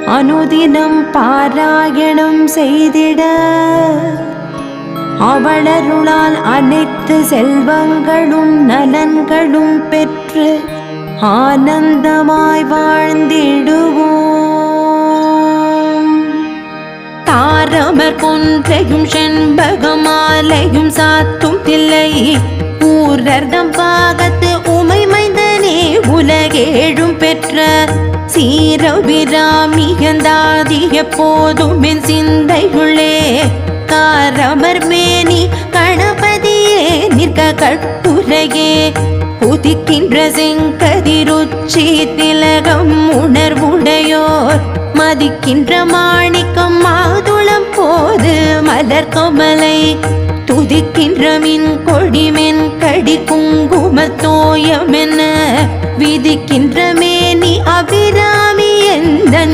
அனுதினம் பாராயணம் செய்திட அவளருளால் அனைத்து செல்வங்களும் நலன்களும் பெற்று ஆனந்தமாய் வாழ்ந்திடுவோம். தாரமர் கொன்றையும் செண்பகமாலையும் சாத்தும் தில்லை ஊரர்தம் பாகத்து உமை மைந்தனே உலகேழும் பெற்ற சீரவிராமியந்தாதி எப்போதும் என் சிந்தையுள்ளே காரமர் மேனி கணபதியே நிற்க கட்டுரையே உதிக்கின்ற செங்கதிருச்சி திலகம் உணர்வுடையோர் மதிக்கின்ற மாணிக்கம் மாதுளம் போது மலர் கமலை துதிக்கின்ற மின் கொடிமென் கடி குங்குமத்தோயம் என விதிக்கின்ற மே